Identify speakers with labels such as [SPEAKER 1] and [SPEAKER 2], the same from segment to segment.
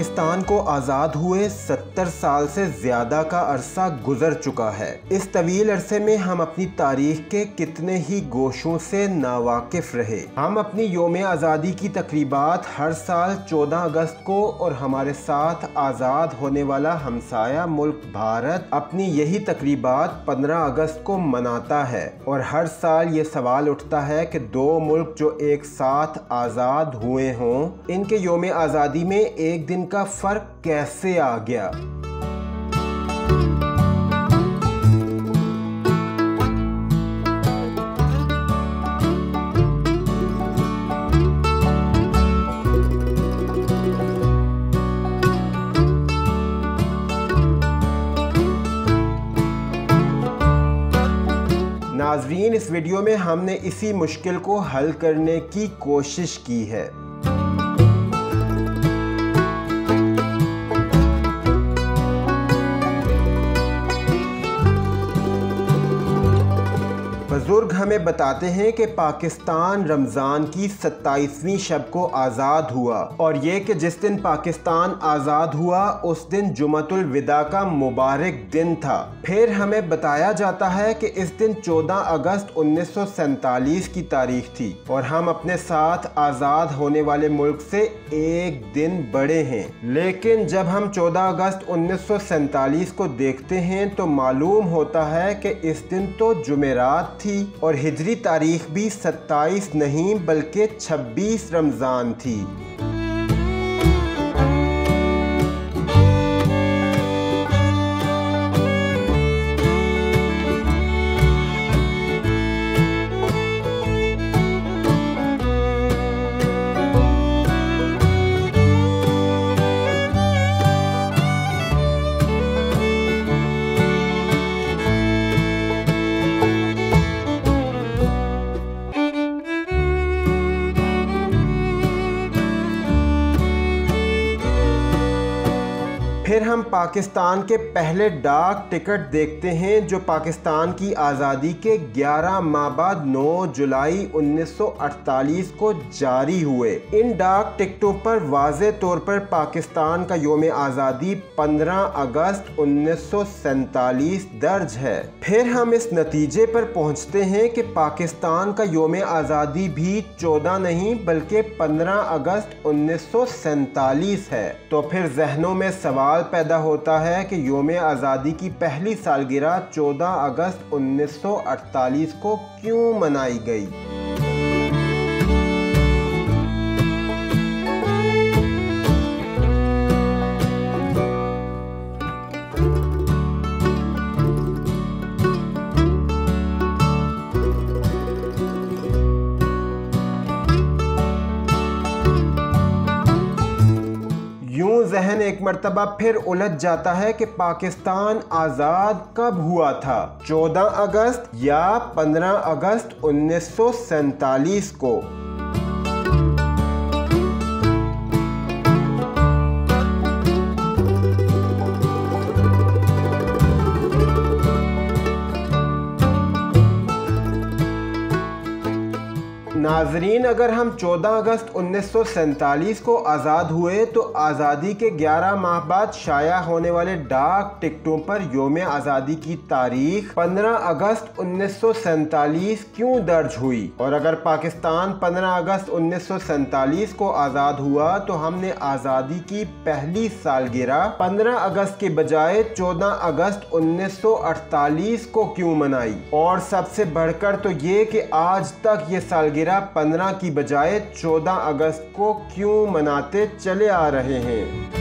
[SPEAKER 1] पाकिस्तान को आज़ाद हुए 70 साल से ज़्यादा का अरसा गुजर चुका है। इस तवील अरसे में हम अपनी तारीख के कितने ही गोशों से नावाकिफ रहे। हम अपनी योम आज़ादी की तकरीबात हर साल 14 अगस्त को और हमारे साथ आज़ाद होने वाला हमसाया मुल्क भारत अपनी यही तकरीबात 15 अगस्त को मनाता है। और हर साल ये सवाल उठता है कि दो मुल्क जो एक साथ आज़ाद हुए हों, इनके योम आज़ादी में एक दिन का फ़र्क कैसे आ गया। नाज़रीन, इस वीडियो में हमने इसी मुश्किल को हल करने की कोशिश की है। बुजुर्ग हमें बताते हैं कि पाकिस्तान रमज़ान की 27वीं शब को आज़ाद हुआ और ये कि जिस दिन पाकिस्तान आज़ाद हुआ उस दिन जुमतुल विदा का मुबारक दिन था। फिर हमें बताया जाता है कि इस दिन 14 अगस्त 1947 की तारीख थी और हम अपने साथ आज़ाद होने वाले मुल्क से एक दिन बड़े हैं। लेकिन जब हम 14 अगस्त 1947 को देखते हैं तो मालूम होता है कि इस दिन तो जुमेरात थी और हिजरी तारीख भी 27 नहीं बल्कि 26 रमज़ान थी। फिर हम पाकिस्तान के पहले डाक टिकट देखते हैं जो पाकिस्तान की आज़ादी के 11 माह बाद 9 जुलाई 1948 को जारी हुए। इन डाक टिकटों पर वाज़े तौर पर पाकिस्तान का योम आज़ादी 15 अगस्त 1947 दर्ज है। फिर हम इस नतीजे पर पहुंचते हैं कि पाकिस्तान का योम आज़ादी भी 14 नहीं बल्कि 15 अगस्त 1947 है। तो फिर जहनों में सवाल पैदा होता है कि योम आज़ादी की पहली सालगिरह 14 अगस्त 1948 को क्यों मनाई गई। जहन एक मर्तबा फिर उलझ जाता है कि पाकिस्तान आज़ाद कब हुआ था, 14 अगस्त या 15 अगस्त 1947 को। नाजरीन, अगर हम 14 अगस्त 1947 को आज़ाद हुए तो आज़ादी के 11 माह बाद शाया होने वाले डाक टिकटों पर योम आज़ादी की तारीख 15 अगस्त 1947 क्यों दर्ज हुई। और अगर पाकिस्तान 15 अगस्त 1947 को आज़ाद हुआ तो हमने आज़ादी की पहली सालगिरह 15 अगस्त के बजाय 14 अगस्त 1948 को क्यों मनाई। और सबसे बढ़कर तो ये कि आज तक ये सालगिरह 15 की बजाय 14 अगस्त को क्यों मनाते चले आ रहे हैं।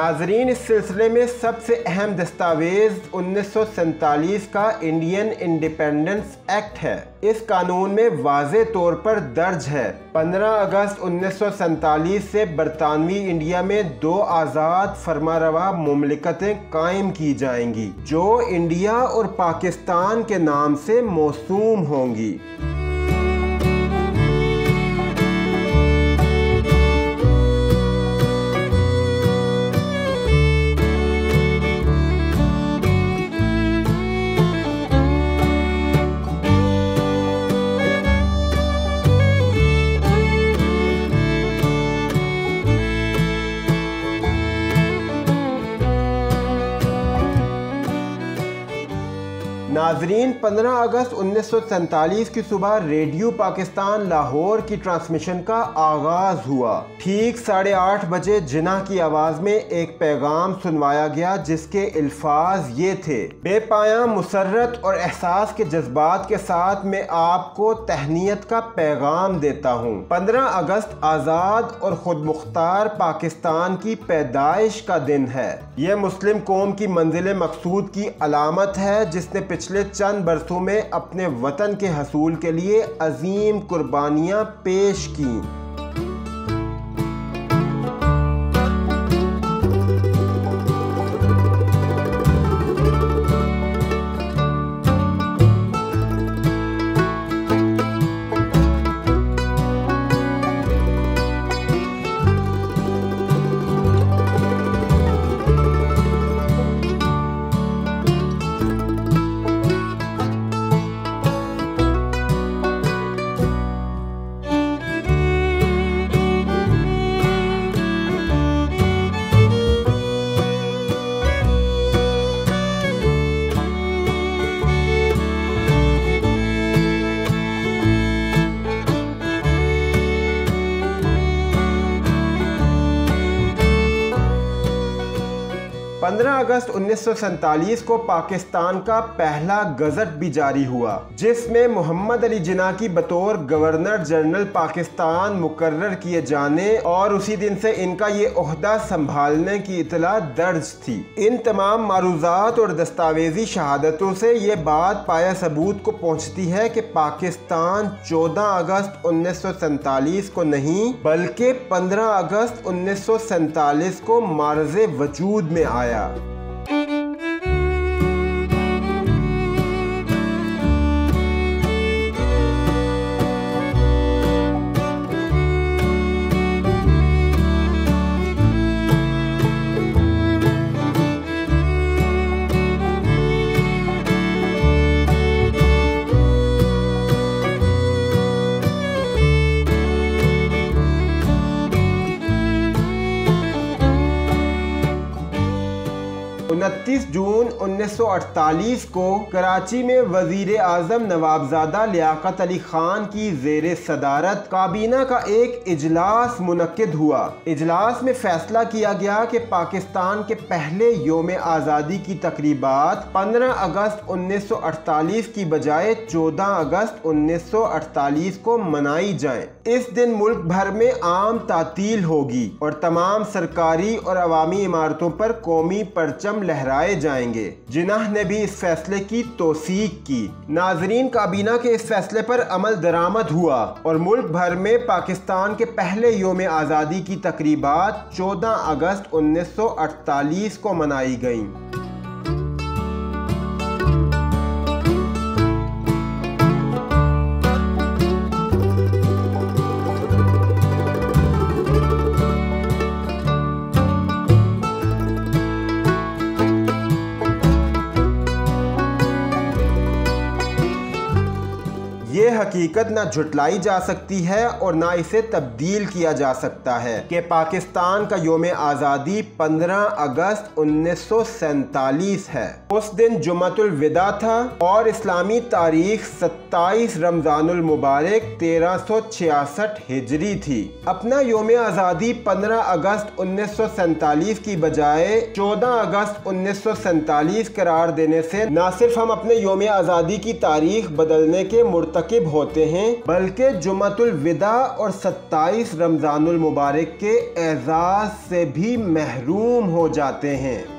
[SPEAKER 1] नाजरीन, इस सिलसिले में सबसे अहम दस्तावेज 1947 का इंडियन इंडिपेंडेंस एक्ट है। इस कानून में वाज़े तौर पर दर्ज है 15 अगस्त 1947 से बरतानवी इंडिया में 2 आज़ाद फरमारवा मुमलिकतें कायम की जाएंगी जो इंडिया और पाकिस्तान के नाम से मौसूम होंगी। नाजरीन, 15 अगस्त 1947 की सुबह रेडियो पाकिस्तान लाहौर की ट्रांसमिशन का आगाज हुआ। ठीक 8:30 बजे जिन्ना की आवाज़ में एक पैगाम सुनवाया गया जिसके अल्फाज ये थे: बेपाया मुसर्रत और एहसास के जज्बात के साथ मैं आपको तहनीत का पैगाम देता हूँ। 15 अगस्त आज़ाद और खुद मुख्तार पाकिस्तान की पैदाइश का दिन है। यह मुस्लिम कौम की मंजिल मकसूद की अलामत है जिसने पिछले चंद बरसों में अपने वतन के हसूल के लिए अजीम कुर्बानियां पेश की। अगस्त 1947 को पाकिस्तान का पहला गजट भी जारी हुआ जिसमें मोहम्मद अली जिन्ना की बतौर गवर्नर जनरल पाकिस्तान मुकर्रर किए जाने और उसी दिन से इनका ये ओहदा संभालने की इतला दर्ज थी। इन तमाम मारूजात और दस्तावेजी शहादतों से ये बात पाया सबूत को पहुँचती है कि पाकिस्तान 14 अगस्त 1947 को नहीं बल्कि 15 अगस्त 1947 को मार्ज़े वजूद में आया। जून 1948 को कराची में वजीर आजम नवाबजादा लियाकत अली खान की जेर सदारत काबीना का एक इजलास मुनक्किद हुआ। इजलास में फैसला किया गया कि पाकिस्तान के पहले योम आज़ादी की तकरीबात 15 अगस्त 1948 की बजाय 14 अगस्त 1948 को मनाई जाएं। इस दिन मुल्क भर में आम तातील होगी और तमाम सरकारी और अवामी इमारतों पर कौमी परचम लहराए जाएंगे। जिन्ना ने भी इस फैसले की तौसीक की। नाजरीन, काबीना के इस फैसले पर अमल दरामद हुआ और मुल्क भर में पाकिस्तान के पहले योम आज़ादी की तकरीबात 14 अगस्त 1948 को मनाई गईं। ये हकीकत ना झुटलाई जा सकती है और ना इसे तब्दील किया जा सकता है कि पाकिस्तान का योम आज़ादी 15 अगस्त 1947 है। उस दिन जुम्मतुल विदा था और इस्लामी तारीख 27 रमज़ानुल मुबारक 1366 हिजरी थी। अपना योम आज़ादी 15 अगस्त 1947 की बजाय 14 अगस्त 1947 करार देने से न सिर्फ हम अपने योम आज़ादी की तारीख बदलने के मुर्तकिब मुर्तकिब होते हैं बल्कि जुमतुल विदा और 27 रमज़ानुल मुबारक के एजाज़ से भी महरूम हो जाते हैं।